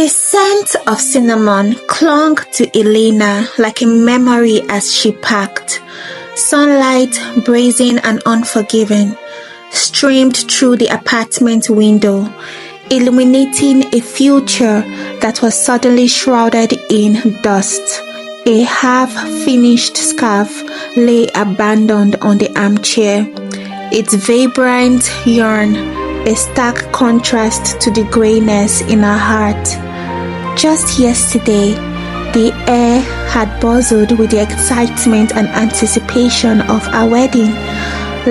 The scent of cinnamon clung to Elena like a memory as she packed. Sunlight, brazen and unforgiving, streamed through the apartment window, illuminating a future that was suddenly shrouded in dust. A half-finished scarf lay abandoned on the armchair, its vibrant yarn a stark contrast to the grayness in her heart. Just yesterday, the air had buzzed with the excitement and anticipation of our wedding.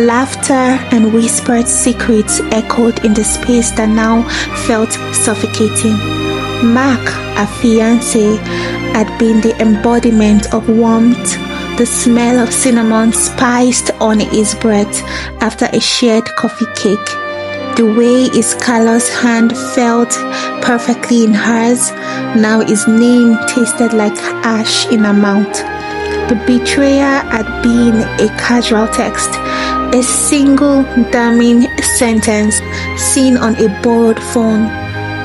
Laughter and whispered secrets echoed in the space that now felt suffocating. Mark, our fiancé, had been the embodiment of warmth, the smell of cinnamon spiced on his breath after a shared coffee cake. The way his callous hand felt perfectly in hers, now his name tasted like ash in her mouth. The betrayer had been a casual text, a single damning sentence seen on a borrowed phone.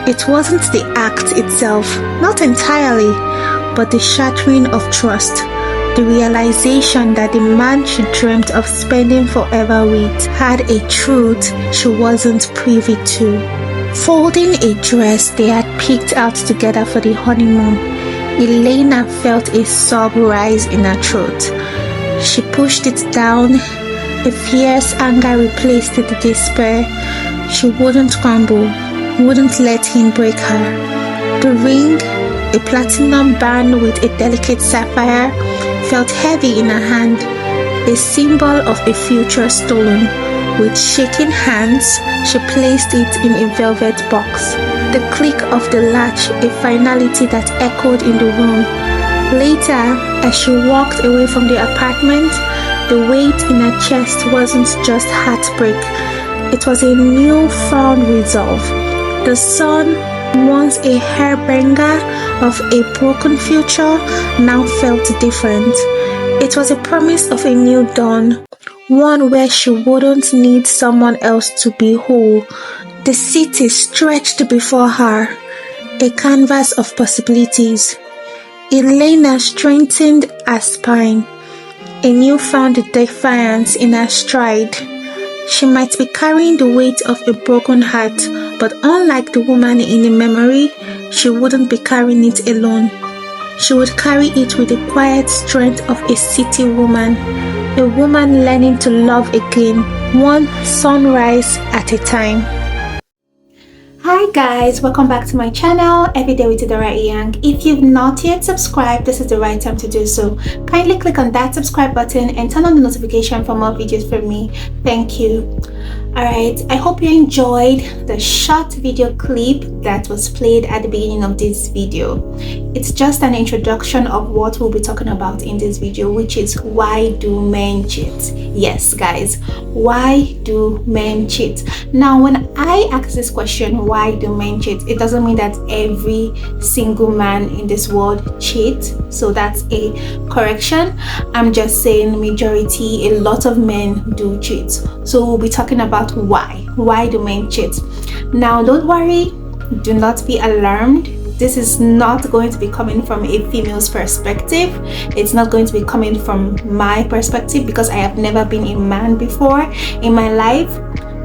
It wasn't the act itself, not entirely, but the shattering of trust. The realization that the man she dreamt of spending forever with had a truth she wasn't privy to. Folding a dress they had picked out together for the honeymoon, Elena felt a sob rise in her throat. She pushed it down. A fierce anger replaced the despair. She wouldn't crumble, wouldn't let him break her. The ring, a platinum band with a delicate sapphire, felt heavy in her hand, a symbol of a future stolen. With shaking hands, she placed it in a velvet box. The click of the latch, a finality that echoed in the room. Later, as she walked away from the apartment, the weight in her chest wasn't just heartbreak, it was a newfound resolve. The sun, once a hairbringer of a broken future, now felt different. It was a promise of a new dawn, one where she wouldn't need someone else to be whole. The city stretched before her, a canvas of possibilities. Elena strengthened her spine, a newfound defiance in her stride. She might be carrying the weight of a broken heart, but unlike the woman in the memory, she wouldn't be carrying it alone. She would carry it with the quiet strength of a city woman, a woman learning to love again, one sunrise at a time. Hi guys, welcome back to my channel, Everyday with Dora Young. If you've not yet subscribed, this is the right time to do so. Kindly click on that subscribe button and turn on the notification for more videos from me. Thank you. Alright, I hope you enjoyed the short video clip that was played at the beginning of this video. It's just an introduction of what we'll be talking about in this video, which is why do men cheat? Yes guys, why do men cheat? Now when I ask this question, why do men cheat, it doesn't mean that every single man in this world cheats, so that's a correction. I'm just saying majority, a lot of men do cheat. So we'll be talking about why do men cheat. Now don't worry, do not be alarmed. This is not going to be coming from a female's perspective. It's not going to be coming from my perspective because I have never been a man before in my life.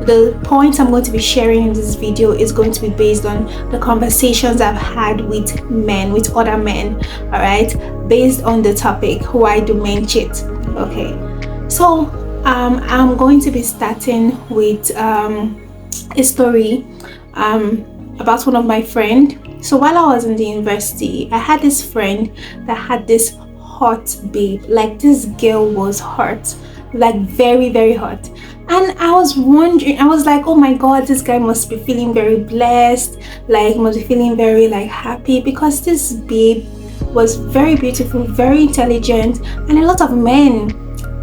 The points I'm going to be sharing in this video is going to be based on the conversations I've had with men, with other men, all right, based on the topic, why do men cheat? Okay, so I'm going to be starting with a story about one of my friends. So while I was in the university, I had this friend that had this hot babe. Like, this girl was hot, like very, very hot. And I was wondering, I was like, oh my god, this guy must be feeling very blessed, like must be feeling very like happy, because this babe was very beautiful, very intelligent, and a lot of men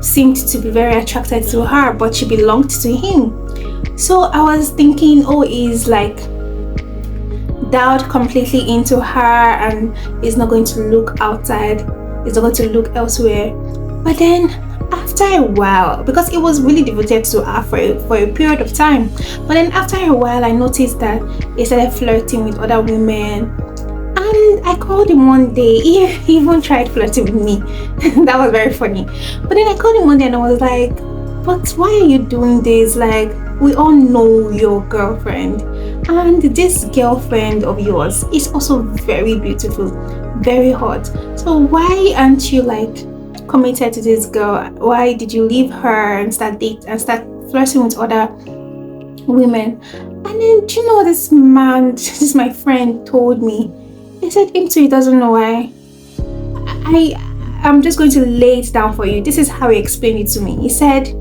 seemed to be very attracted to her, but she belonged to him. So I was thinking, oh, he's like dialed completely into her and he's not going to look outside, he's not going to look elsewhere. But then after a while, because it was really devoted to her for a period of time, but then after a while I noticed that he started flirting with other women. And I called him one day. He even tried flirting with me. That was very funny. But then I called him one day and I was like, but why are you doing this? Like, we all know your girlfriend. And this girlfriend of yours is also very beautiful, very hot. So why aren't you like committed to this girl? Why did you leave her and start flirting with other women? And then, do you know what this man, this my friend, told me? He said him too, he doesn't know why. I'm just going to lay it down for you. This is how he explained it to me. He said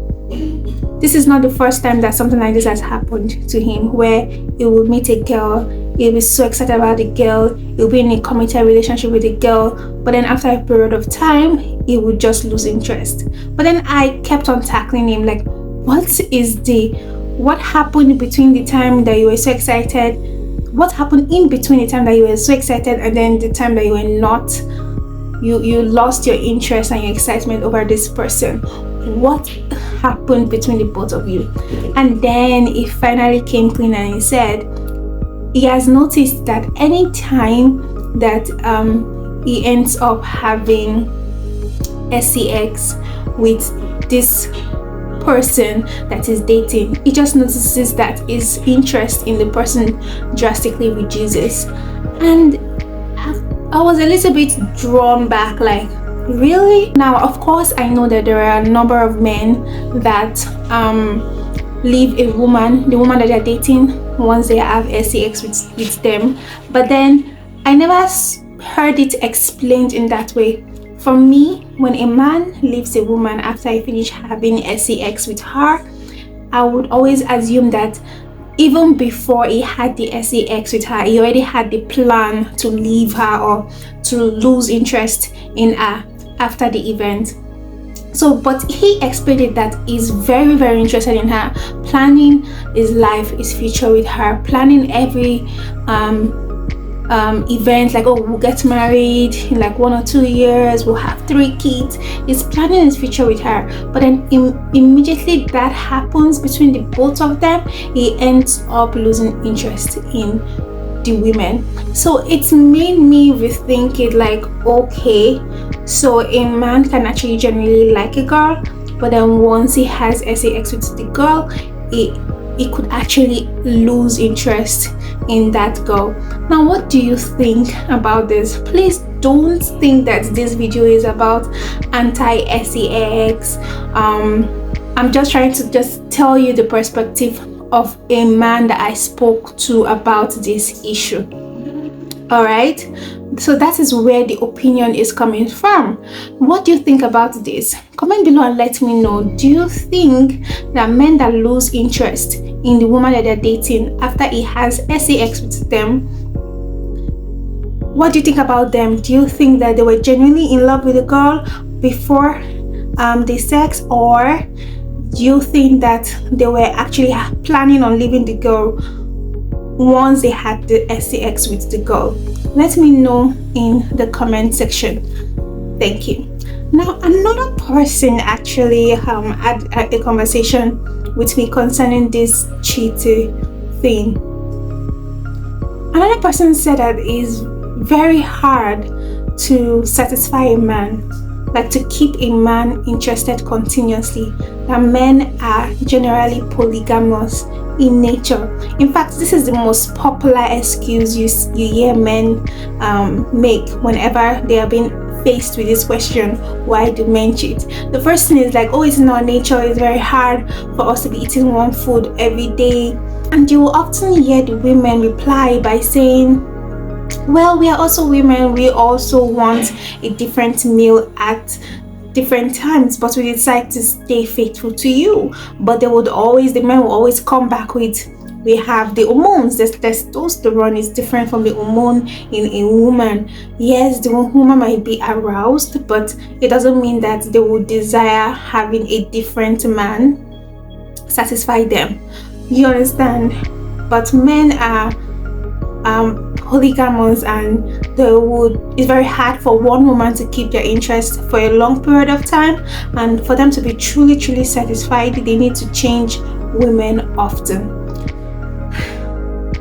this is not the first time that something like this has happened to him, where he would meet a girl, he'll be so excited about the girl, he'll be in a committed relationship with the girl, but then after a period of time, he would just lose interest. But then I kept on tackling him like, what happened between the time that you were so excited? What happened in between the time that you were so excited and then the time that you were not? You lost your interest and your excitement over this person. What happened between the both of you? And then he finally came clean and he said he has noticed that any time that he ends up having sex with this person that is dating, he just notices that his interest in the person drastically reduces. And I was a little bit drawn back, like, really? Now, of course, I know that there are a number of men that leave the woman that they're dating once they have sex with them, but then I never heard it explained in that way. For me, when a man leaves a woman after I finish having sex with her, I would always assume that even before he had the sex with her, he already had the plan to leave her or to lose interest in her after the event. So, but he explained it that he's very, very interested in her, planning his life, his future with her, planning every event, like, oh, we'll get married in like 1 or 2 years, we'll have 3 kids. He's planning his future with her, but then immediately that happens between the both of them, he ends up losing interest in the women. So it's made me rethink it, like, okay, so a man can actually genuinely like a girl, but then once he has sex with the girl, he could actually lose interest in that girl. Now, what do you think about this? Please don't think that this video is about anti-sex. I'm just trying to just tell you the perspective of a man that I spoke to about this issue. All right, so that is where the opinion is coming from. What do you think about this? Comment below and let me know. Do you think that men that lose interest in the woman that they're dating after he has sex with them, what do you think about them? Do you think that they were genuinely in love with the girl before the sex, or do you think that they were actually planning on leaving the girl once they had the sex with the girl? Let me know in the comment section. Thank you. Now, another person actually had a conversation with me concerning this cheating thing. Another person said that it's very hard to satisfy a man, like to keep a man interested continuously, that men are generally polygamous in nature. In fact, this is the most popular excuse you hear men make whenever they are being faced with this question, why do men cheat? The first thing is like, oh, it's in our nature, it's very hard for us to be eating one food every day. And you will often hear the women reply by saying, well, we are also women, we also want a different meal at different times, but we decide to stay faithful to you. But the men will always come back with, we have the hormones, the testosterone is different from the hormone in a woman. Yes, the woman might be aroused, but it doesn't mean that they would desire having a different man satisfy them. You understand? But men are polygamous, and it's very hard for one woman to keep their interest for a long period of time, and for them to be truly satisfied, they need to change women often.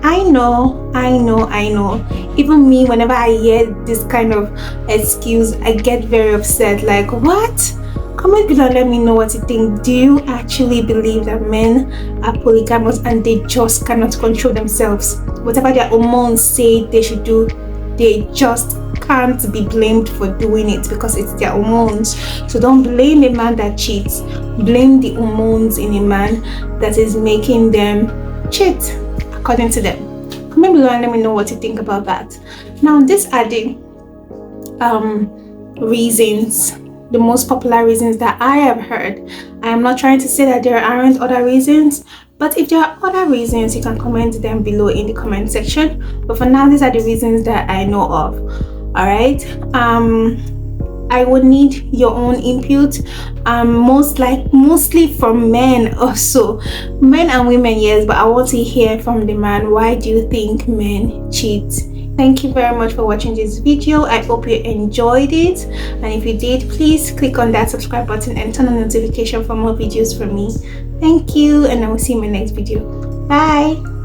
I know. Even me, whenever I hear this kind of excuse, I get very upset. Like, what? Comment below and let me know what you think. Do you actually believe that men are polygamous and they just cannot control themselves? Whatever their hormones say they should do, they just can't be blamed for doing it because it's their hormones. So don't blame a man that cheats. Blame the hormones in a man that is making them cheat, according to them. Comment below and let me know what you think about that. Now, these are the reasons, the most popular reasons that I have heard. I am not trying to say that there aren't other reasons, but if there are other reasons, you can comment them below in the comment section. But for now, these are the reasons that I know of. All right. I would need your own input, mostly from men also, men and women, yes, but I want to hear from the man. Why do you think men cheat? Thank you very much for watching this video. I hope you enjoyed it, and if you did, please click on that subscribe button and turn on notification for more videos from me. Thank you, and I will see you in my next video. Bye.